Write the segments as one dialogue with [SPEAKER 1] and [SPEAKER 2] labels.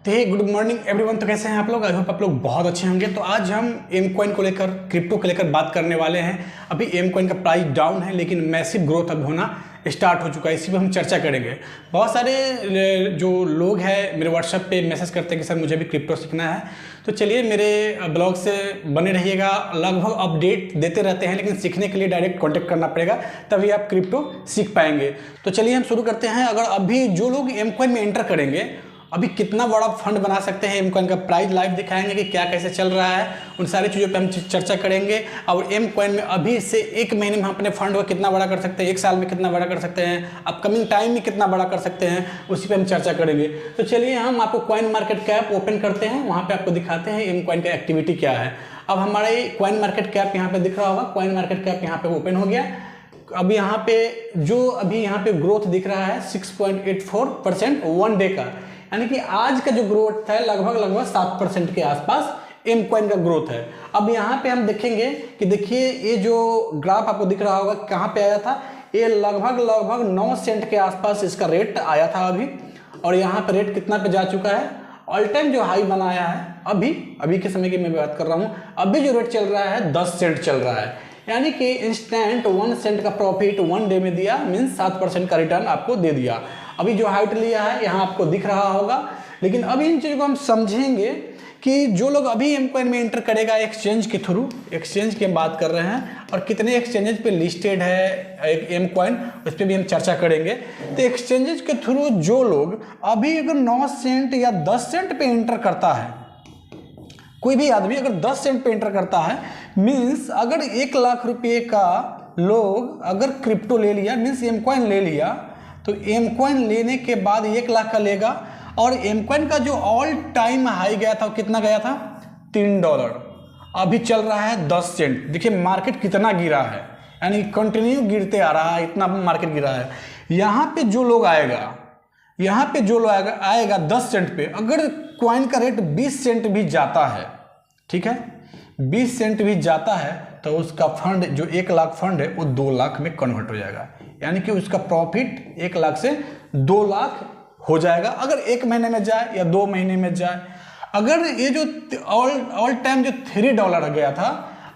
[SPEAKER 1] तो हे good morning everyone. तो कैसे हैं आप लोग? आई होप आप लोग बहुत अच्छे होंगे। तो आज हम एम कॉइन को लेकर, क्रिप्टो को लेकर बात करने वाले हैं। अभी एम कॉइन का प्राइस डाउन है, लेकिन मैसिव ग्रोथ अब होना स्टार्ट हो चुका है। इसी पर हम चर्चा करेंगे। बहुत सारे जो लोग हैं मेरे व्हाट्सएप पे मैसेज करते हैं कि सर मुझे भी क्रिप्टो सीखना है। तो चलिए मेरे ब्लॉग से बने रहिएगा। लगभग अपडेट देते रहते हैं, लेकिन सीखने के लिए डायरेक्ट कांटेक्ट करना पड़ेगा, तभी आप क्रिप्टो सीख पाएंगे। तो चलिए हम शुरू करते हैं। अगर अभी जो लोग एम कॉइन में एंटर करेंगे, अभी कितना बड़ा फंड बना सकते हैं, एम कॉइन का प्राइस लाइव दिखाएंगे कि क्या कैसे चल रहा है, उन सारी चीज़ों पे हम चर्चा करेंगे। और एम कॉइन में अभी से एक महीने में हम अपने फंड को कितना बड़ा कर सकते हैं, एक साल में कितना बड़ा कर सकते हैं, अपकमिंग टाइम में कितना बड़ा कर सकते हैं, उसी पे हम चर्चा करेंगे। तो चलिए हम आपको कॉइन मार्केट कैप ओपन करते हैं, वहाँ पर आपको दिखाते हैं एम कॉइन का एक्टिविटी क्या है। अब हमारे कॉइन मार्केट कैप यहाँ पे दिख रहा होगा। कॉइन मार्केट कैप यहाँ पे ओपन हो गया। अब यहाँ पे जो अभी यहाँ पे ग्रोथ दिख रहा है 6.84% वन डे का, यानी कि आज का जो ग्रोथ है लगभग 7% के आसपास एम कॉइन का ग्रोथ है। अब यहाँ पे हम देखेंगे कि देखिए ये जो ग्राफ आपको दिख रहा होगा कहाँ पे आया था, ये लगभग 9 सेंट के आसपास इसका रेट आया था अभी। और यहाँ पे रेट कितना पे जा चुका है, ऑल टाइम जो हाई बनाया है अभी के समय की मैं बात कर रहा हूँ। अभी जो रेट चल रहा है 10 सेंट चल रहा है, यानी कि इंस्टेंट 1 सेंट का प्रॉफिट वन डे में दिया, मीन्स 7% का रिटर्न आपको दे दिया। अभी जो हाइट लिया है यहाँ आपको दिख रहा होगा। लेकिन अभी इन चीज़ों को हम समझेंगे कि जो लोग अभी एम कॉइन में एंटर करेगा एक्सचेंज के थ्रू, एक्सचेंज की हम बात कर रहे हैं, और कितने एक्सचेंजेस पे लिस्टेड है एक एम कॉइन, उस पर भी हम चर्चा करेंगे। तो एक्सचेंजेस के थ्रू जो लोग अभी अगर 9 सेंट या 10 सेंट पे एंटर करता है, कोई भी आदमी अगर 10 सेंट पे एंटर करता है, मीन्स अगर 1 लाख रुपये का लोग अगर क्रिप्टो ले लिया, मीन्स एम कॉइन ले लिया, तो एम कॉइन लेने के बाद 1 लाख का लेगा। और एम कॉइन का जो ऑल टाइम हाई गया था वो कितना गया था, $3। अभी चल रहा है 10 सेंट। देखिए मार्केट कितना गिरा है, यानी कंटिन्यू गिरते आ रहा है, इतना मार्केट गिरा है। यहाँ पे जो लोग आएगा, यहाँ पे जो लोग आएगा 10 सेंट पे, अगर कॉइन का रेट 20 सेंट भी जाता है, ठीक है, 20 सेंट भी जाता है, तो उसका फंड जो 1 लाख फंड है वो 2 लाख में कन्वर्ट हो जाएगा, यानी कि उसका प्रॉफिट 1 लाख से 2 लाख हो जाएगा, अगर 1 महीने में जाए या 2 महीने में जाए। अगर ये जो ऑल टाइम जो $3 गया था,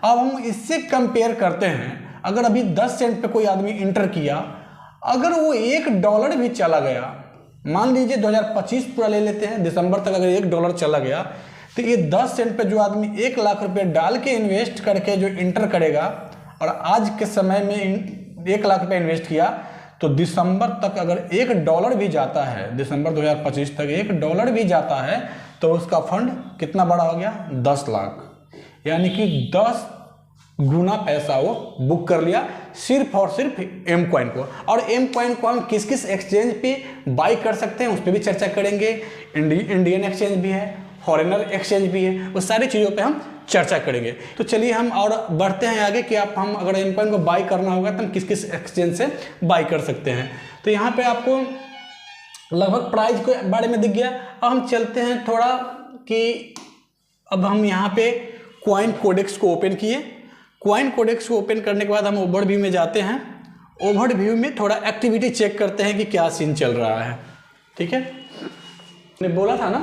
[SPEAKER 1] अब हम इससे कंपेयर करते हैं, अगर अभी 10 सेंट पे कोई आदमी इंटर किया, अगर वो $1 भी चला गया, मान लीजिए 2025 पूरा ले लेते हैं, दिसंबर तक अगर $1 चला गया, तो ये 10 सेंट पे जो आदमी 1 लाख रुपए डाल के इन्वेस्ट करके जो इंटर करेगा, और आज के समय में 1 लाख रुपए इन्वेस्ट किया, तो दिसंबर तक अगर $1 भी जाता है, दिसंबर 2025 तक $1 भी जाता है, तो उसका फंड कितना बड़ा हो गया, 10 लाख, यानी कि 10 गुना पैसा वो बुक कर लिया सिर्फ और सिर्फ एम कॉइन को। और एम कॉइन को हम किस किस एक्सचेंज पे बाई कर सकते हैं उस पर भी चर्चा करेंगे। इंडियन एक्सचेंज भी है, फॉरेनर एक्सचेंज भी है, उस सारी चीज़ों पे हम चर्चा करेंगे। तो चलिए हम और बढ़ते हैं आगे कि आप हम अगर एम कॉइन को बाई करना होगा तो हम किस किस एक्सचेंज से बाई कर सकते हैं। तो यहाँ पे आपको लगभग प्राइस के बारे में दिख गया। अब हम चलते हैं थोड़ा कि अब हम यहाँ पे कॉइन कोडेक्स को ओपन किए। कॉइन कोडेक्स को ओपन करने के बाद हम ओवरव्यू में जाते हैं। ओवरव्यू में थोड़ा एक्टिविटी चेक करते हैं कि क्या सीन चल रहा है, ठीक है। मैंने बोला था ना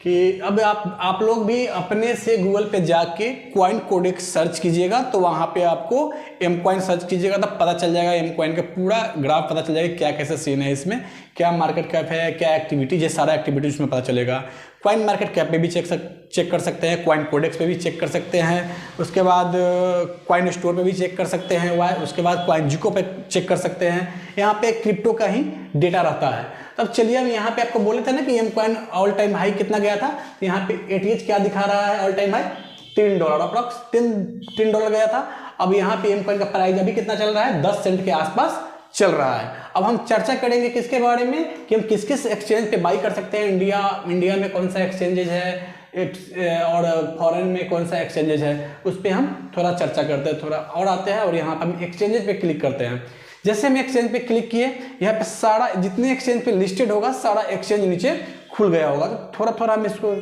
[SPEAKER 1] कि अब आप लोग भी अपने से गूगल पे जाके कॉइन कोडेक्स सर्च कीजिएगा, तो वहाँ पे आपको एम कॉइन सर्च कीजिएगा, तब पता चल जाएगा एम कॉइन का पूरा ग्राफ पता चल जाएगा क्या कैसे सीन है, इसमें क्या मार्केट कैप है, क्या एक्टिविटीज है, सारा एक्टिविटीज उसमें पता चलेगा। कॉइन मार्केट कैप पे भी चेक कर सकते हैं, कॉइन कोडेक्स पे भी चेक कर सकते हैं, उसके बाद कॉइन स्टोर पे भी चेक कर सकते हैं, उसके बाद कॉइन जिको पे चेक कर सकते हैं। यहाँ पे क्रिप्टो का ही डेटा रहता है। तब चलिए हम यहाँ पे आपको बोले थे ना कि M coin all time high कितना गया था, तो यहाँ पे ATH क्या दिखा रहा है, ऑल टाइम हाई $3, अप्रॉक्स $3 गया था। अब यहाँ पे एम कॉइन का प्राइस अभी कितना चल रहा है, 10 सेंट के आसपास चल रहा है। अब हम चर्चा करेंगे किसके बारे में कि हम किस किस एक्सचेंज पे बाई कर सकते हैं। इंडिया में कौन सा एक्सचेंजेज है और फॉरेन में कौन सा एक्सचेंजेज है, उस पर हम थोड़ा चर्चा करते हैं, थोड़ा और आते हैं और यहाँ पर हम एक्सचेंजेज पे क्लिक करते हैं। जैसे हम एक्सचेंज पे क्लिक किए, यहाँ पे सारा जितने एक्सचेंज पे लिस्टेड होगा सारा एक्सचेंज नीचे खुल गया होगा। तो थोड़ा थोड़ा हम इसको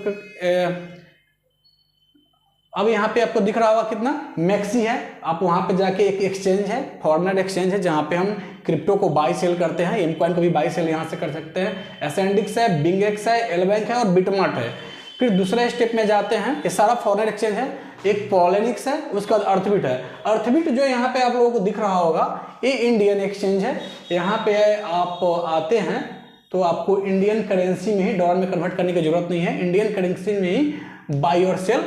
[SPEAKER 1] अब यहाँ पे आपको दिख रहा होगा कितना मैक्सी है। आप वहाँ पे जाके एक एक्सचेंज है, फॉरनर एक्सचेंज है, जहाँ पे हम क्रिप्टो को बाई सेल करते हैं। एम कॉइन को भी बाई सेल यहाँ से कर सकते हैं। एसेंडिक्स है, बिंगेक्स है, एलबैंक है और बिटमार्ट है। फिर दूसरे स्टेप में जाते हैं, ये सारा फॉरनर एक्सचेंज है। एक पॉलिनिक्स है, उसके बाद अर्थबिट है। अर्थबिट जो यहाँ पे आप लोगों को दिख रहा होगा, ये इंडियन एक्सचेंज है। यहाँ पे आप आते हैं तो आपको इंडियन करेंसी में ही डॉलर में कन्वर्ट करने की जरूरत नहीं है, इंडियन करेंसी में ही बाई और सेल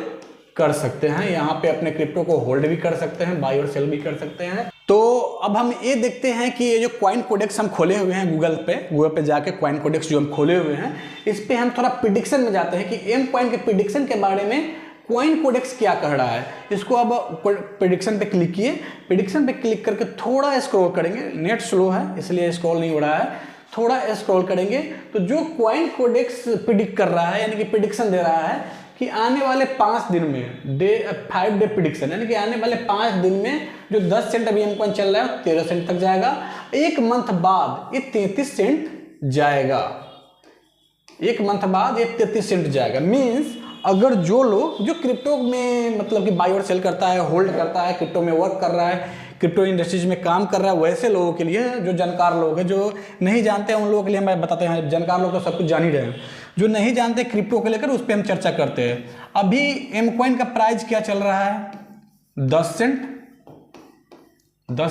[SPEAKER 1] कर सकते हैं। यहाँ पे अपने क्रिप्टो को होल्ड भी कर सकते हैं, बाई और सेल भी कर सकते हैं। तो अब हम ये देखते हैं कि ये जो कॉइन कोडेक्स हम खोले हुए हैं गूगल पे जाके कॉइन कोडेक्स जो हम खोले हुए हैं, इस पे हम थोड़ा प्रिडिक्शन में जाते हैं कि एम कॉइन के प्रिडिक्शन के बारे में कॉइन कोडेक्स क्या कह रहा है। इसको अब प्रिडिक्शन पे क्लिक किए, प्रिडिक्शन पे क्लिक करके थोड़ा स्क्रॉल करेंगे, नेट स्लो है इसलिए स्क्रॉल नहीं हो रहा है, थोड़ा स्क्रॉल करेंगे तो जो कॉइन कोडेक्स प्रिडिक्ट कर रहा है, यानी कि प्रिडिक्शन दे रहा है कि आने वाले 5 दिन में 5 डे प्रिडिक्शन, यानी कि आने वाले 5 दिन में जो 10 सेंट अभी एम कॉइन चल रहा है 13 सेंट तक जाएगा। एक मंथ बाद ये 33 सेंट जाएगा, एक मंथ बाद ये 33 सेंट जाएगा। मीन्स अगर जो लोग जो क्रिप्टो में मतलब कि बाई और सेल करता है, होल्ड करता है, क्रिप्टो में वर्क कर रहा है, क्रिप्टो इंडस्ट्रीज में काम कर रहा है, वैसे लोगों के लिए, जो जानकार लोग हैं, जो नहीं जानते हैं उन लोगों के लिए मैं बताते हैं। जानकार लोग तो सब कुछ जान ही रहे हैं, जो नहीं जानते क्रिप्टो को लेकर उस पर हम चर्चा करते हैं। अभी एम कॉइन का प्राइस क्या चल रहा है? 10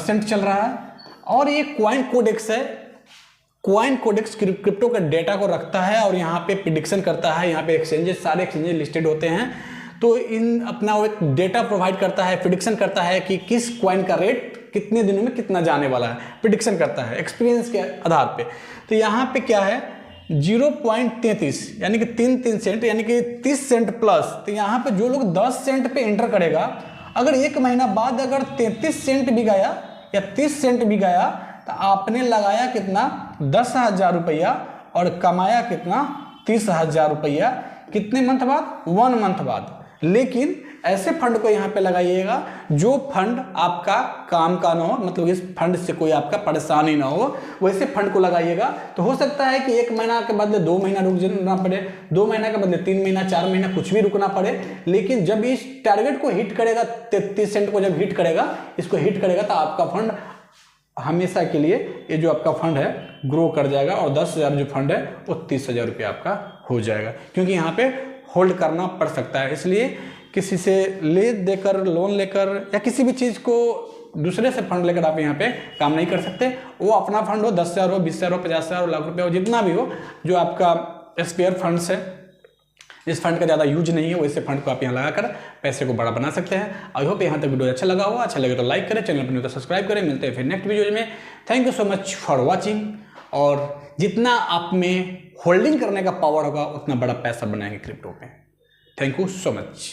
[SPEAKER 1] सेंट चल रहा है। और ये कॉइन कोडेक्स है, कॉइन कोडेक्स क्रिप्टो के डेटा को रखता है और यहाँ पे प्रिडिक्शन करता है। यहाँ पे एक्सचेंजेस, सारे एक्सचेंजेस लिस्टेड होते हैं, तो इन अपना वो एक डेटा प्रोवाइड करता है, प्रिडिक्शन करता है कि किस कॉइन का रेट कितने दिनों में कितना जाने वाला है, प्रिडिक्शन करता है एक्सपीरियंस के आधार पे। तो यहाँ पे क्या है 0.33 यानी कि 3 सेंट यानी कि 30 सेंट प्लस। तो यहाँ पे जो लोग 10 सेंट पे एंटर करेगा, अगर एक महीना बाद अगर 33 सेंट भी गया या 30 सेंट भी गया तो आपने लगाया कितना 10,000 रुपया और कमाया कितना 30,000 रुपया। कितने मंथ बाद? 1 मंथ बाद। लेकिन ऐसे फंड को यहाँ पे लगाइएगा जो फंड आपका काम का ना हो, मतलब इस फंड से कोई आपका परेशानी ना हो, वैसे फंड को लगाइएगा। तो हो सकता है कि 1 महीना के बदले 2 महीना रुकना पड़े, 2 महीना के बदले 3 महीना, 4 महीना, कुछ भी रुकना पड़े। लेकिन जब इस टारगेट को हिट करेगा, 33 सेंट को जब हिट करेगा, इसको हिट करेगा, तो आपका फंड हमेशा के लिए ये जो आपका फंड है ग्रो कर जाएगा और 10,000 जो फंड है वो 30,000 रुपये आपका हो जाएगा। क्योंकि यहाँ पे होल्ड करना पड़ सकता है, इसलिए किसी से ले देकर, लोन लेकर या किसी भी चीज़ को दूसरे से फंड लेकर आप यहाँ पे काम नहीं कर सकते। वो अपना फंड हो, 10,000 हो, 20,000 हो, 50,000 हो, लाख रुपये हो, जितना भी हो, जो आपका स्पेयर फंड्स है, इस फंड का ज़्यादा यूज नहीं है, वैसे फंड को आप यहाँ लगाकर पैसे को बड़ा बना सकते हैं। आई होप यहाँ तक वीडियो अच्छा लगा होगा। अच्छा लगे तो लाइक करें, चैनल पर नहीं तो सब्सक्राइब करें। मिलते हैं फिर नेक्स्ट वीडियो में। Thank you so much for watching. और जितना आप में होल्डिंग करने का पावर होगा उतना बड़ा पैसा बनाएंगे क्रिप्टो पे। Thank you so much.